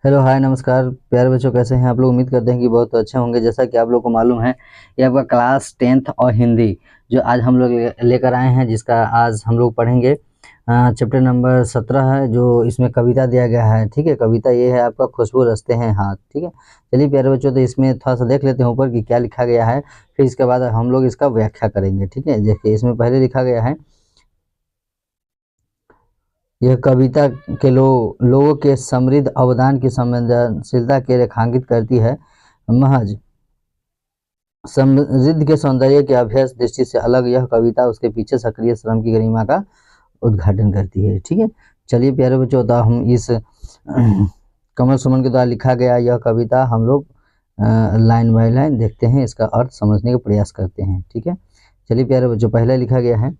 Hello hi नमस्कार प्यारे बच्चों, कैसे हैं आप लोग। उम्मीद करते हैं कि बहुत अच्छे होंगे। जैसा कि आप लोग को मालूम है, ये आपका क्लास 10th और हिंदी जो आज हम लोग लेकर आए हैं, जिसका आज हम लोग पढ़ेंगे चैप्टर नंबर 17 है, जो इसमें कविता दिया गया है। ठीक है, कविता ये है आपका खुशबू रचते हैं हाथ। ठीक है, चलिए प्यारे बच्चों, तो इसमें थोड़ा सा देख लेते हैं ऊपर कि क्या लिखा गया है, फिर इसके बाद हम लोग इसका व्याख्या करेंगे। ठीक है, देखिए इसमें पहले लिखा गया है, यह कविता के लोगों के समृद्ध अवदान की संवेदनशीलता के रेखांकित करती है। महज समृद्धि के सौंदर्य के अभ्यास दृष्टि से अलग यह कविता उसके पीछे सक्रिय श्रम की गरिमा का उद्घाटन करती है। ठीक है, चलिए प्यारे बच्चों, तो हम इस कमल सुमन के द्वारा लिखा गया यह कविता हम लोग लाइन बाय लाइन देखते हैं, इसका अर्थ समझने का प्रयास करते हैं। ठीक है, चलिए प्यारे बच्चों, पहले लिखा गया है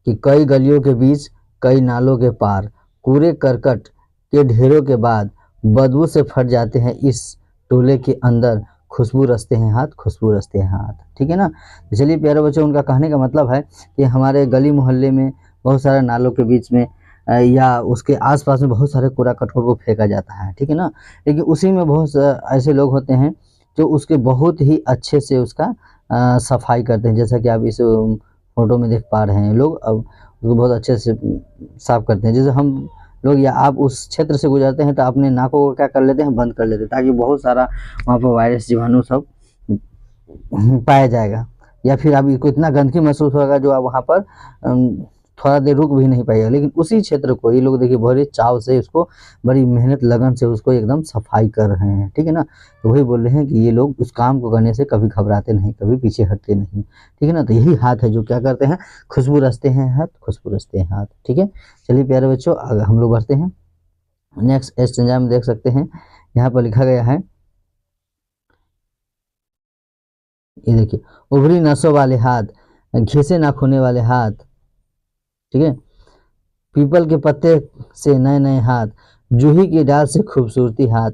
कि कई गलियों के बीच, कई नालों के पार, कूड़े करकट के ढेरों के बाद बदबू से फट जाते हैं इस टोले के अंदर, खुशबू रचते हैं हाथ, खुशबू रचते हैं हाथ। ठीक है ना। तो चलिए प्यारे बच्चों, उनका कहने का मतलब है कि हमारे गली मोहल्ले में बहुत सारे नालों के बीच में या उसके आसपास में बहुत सारे कूड़ा करकट को फेंका जाता है। ठीक है ना, लेकिन उसी में बहुत ऐसे लोग होते हैं जो उसके बहुत ही अच्छे से उसका सफाई करते हैं। जैसा कि आप इस फोटो में देख पा रहे हैं, लोग अब उसको बहुत अच्छे से साफ करते हैं। जैसे हम लोग या आप उस क्षेत्र से गुजरते हैं तो अपने नाकों को क्या कर लेते हैं, बंद कर लेते हैं, ताकि बहुत सारा वहाँ पर वायरस जीवाणु सब पाया जाएगा। या फिर आपको इतना गंदगी महसूस होगा जो आप वहाँ पर थोड़ा देर रुक भी नहीं पाएगा। लेकिन उसी क्षेत्र को ये लोग देखिए बड़े चाव से उसको, बड़ी मेहनत लगन से उसको एकदम सफाई कर रहे हैं। ठीक है ना, तो वही बोल रहे हैं कि ये लोग उस काम को करने से कभी घबराते नहीं, कभी पीछे हटते नहीं। ठीक है ना, तो यही हाथ है जो क्या करते हैं, खुशबू रचते हैं हाथ, खुशबू रचते हैं हाथ। ठीक है, चलिए प्यारे बच्चों, हम लोग बढ़ते हैं नेक्स्ट स्टेंजा में। देख सकते हैं यहाँ पर लिखा गया है, ये देखिए, उभरी नसों वाले हाथ, घिसे नाखूने वाले हाथ। ठीक है, पीपल के पत्ते से नए नए हाथ, जूही की डाल से खूबसूरती हाथ,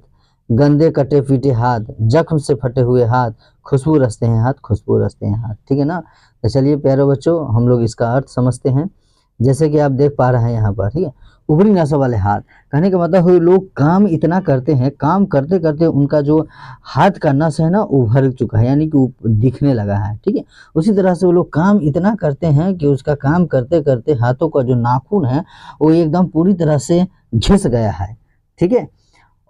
गंदे कटे पीटे हाथ, जख्म से फटे हुए हाथ, खुशबू रचते हैं हाथ, खुशबू रचते हैं हाथ। ठीक है ना, तो चलिए प्यारे बच्चों, हम लोग इसका अर्थ समझते हैं। जैसे कि आप देख पा रहे हैं यहाँ पर, ठीक है, उभरी नसों वाले हाथ, कहने का मतलब है लोग काम इतना करते हैं, काम करते करते उनका जो हाथ का नस है ना उभर चुका है, यानी कि दिखने लगा है। ठीक है, उसी तरह से वो लोग काम इतना करते हैं कि उसका काम करते करते हाथों का जो नाखून है वो एकदम पूरी तरह से घिस गया है। ठीक है,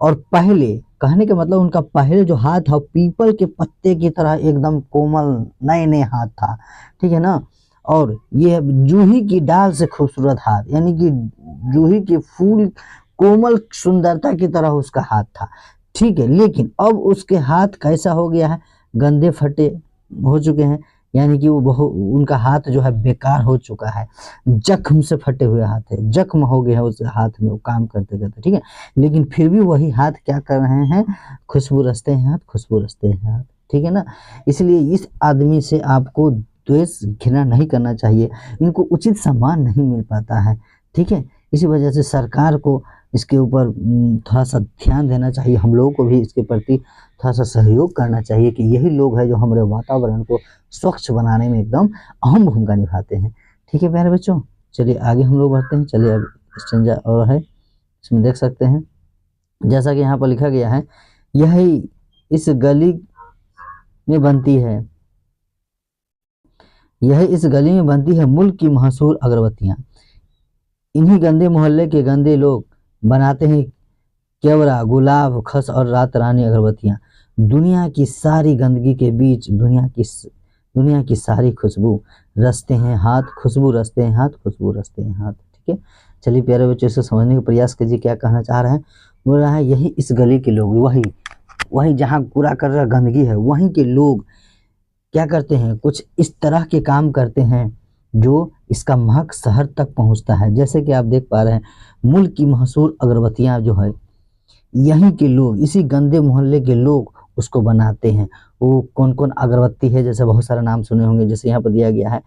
और पहले कहने का मतलब उनका पहले जो हाथ था पीपल के पत्ते की तरह एकदम कोमल नए नए हाथ था। ठीक है ना, और ये जूही की डाल से खूबसूरत हाथ, यानी कि जूही के फूल कोमल सुंदरता की तरह उसका हाथ था। ठीक है, लेकिन अब उसके हाथ कैसा हो गया है, गंदे फटे हो चुके हैं, यानी कि वो बहुत, उनका हाथ जो है बेकार हो चुका है, जख्म से फटे हुए हाथ है, जख्म हो गया है उस हाथ में वो काम करते करते। ठीक है, लेकिन फिर भी वही हाथ क्या कर रहे हैं, खुशबू रचते हैं हाथ, खुशबू रचते हैं हाथ। ठीक है ना, इसलिए इस आदमी से आपको द्वेष घृणा नहीं करना चाहिए, इनको उचित सम्मान नहीं मिल पाता है। ठीक है, इसी वजह से सरकार को इसके ऊपर थोड़ा सा ध्यान देना चाहिए, हम लोगों को भी इसके प्रति थोड़ा सा सहयोग करना चाहिए कि यही लोग हैं जो हमारे वातावरण को स्वच्छ बनाने में एकदम अहम भूमिका निभाते हैं। ठीक है प्यारे बच्चों, चलिए आगे हम लोग बढ़ते हैं। चलिए अब स्टेंजा और है, इसमें देख सकते हैं जैसा कि यहाँ पर लिखा गया है, यही इस गली में बनती है, यह इस गली में बनती है मुल्क की मशहूर अगरबत्तियाँ, इन्हीं गंदे मोहल्ले के गंदे लोग बनाते हैं केवड़ा, गुलाब, खस और रात रानी अगरबत्तियाँ। दुनिया की सारी गंदगी के बीच दुनिया की सारी खुशबू रचते हैं हाथ, खुशबू रचते हैं हाथ, खुशबू रचते हैं हाथ। ठीक है, चलिए प्यारे बच्चों, इसे समझने का प्रयास कीजिए क्या कहना चाह रहे हैं। बोल रहा है यही इस गली के लोग, वही वही जहाँ कूड़ा कर रहा गंदगी है, वहीं के लोग क्या करते हैं, कुछ इस तरह के काम करते हैं जो इसका महक शहर तक पहुंचता है। जैसे कि आप देख पा रहे हैं, मुल्क की मशहूर अगरबत्तियां जो है, यहीं के लोग, इसी गंदे मोहल्ले के लोग उसको बनाते हैं। वो कौन कौन अगरबत्ती है, जैसे बहुत सारा नाम सुने होंगे, जैसे यहाँ पर दिया गया है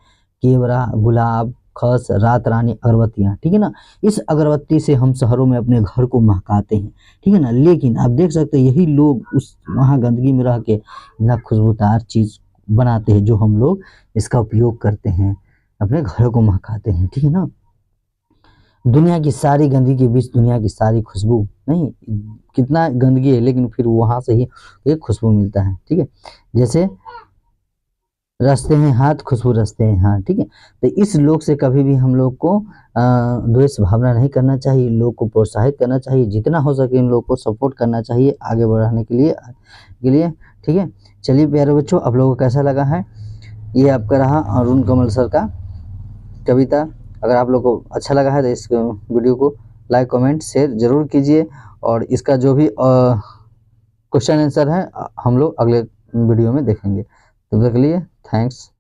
केवड़ा, गुलाब, खस, रात रानी अगरबत्तियाँ। ठीक है ना, इस अगरबत्ती से हम शहरों में अपने घर को महकाते हैं। ठीक है ना, लेकिन आप देख सकते हैं यही लोग उस वहाँ गंदगी में रह के इतना खुशबूदार चीज़ बनाते हैं जो हम लोग इसका उपयोग करते हैं, अपने घरों को महकाते हैं। ठीक है ना, दुनिया की सारी गंदगी के बीच दुनिया की सारी खुशबू नहीं, कितना गंदगी है लेकिन फिर वहाँ से ही एक खुशबू मिलता है। ठीक है, जैसे रचते हैं हाथ खुशबू रचते हैं हाथ। ठीक है, तो इस लोग से कभी भी हम लोग को द्वेष भावना नहीं करना चाहिए, लोग को प्रोत्साहित करना चाहिए, जितना हो सके इन लोग को सपोर्ट करना चाहिए आगे बढ़ाने के लिए। ठीक है, चलिए प्यारे बच्चों, आप लोगों को कैसा लगा है, ये आपका रहा अरुण कमल सर का कविता। अगर आप लोग को अच्छा लगा है तो इस वीडियो को लाइक कमेंट शेयर जरूर कीजिए, और इसका जो भी क्वेश्चन आंसर है हम लोग अगले वीडियो में देखेंगे। तब तक के लिए थैंक्स।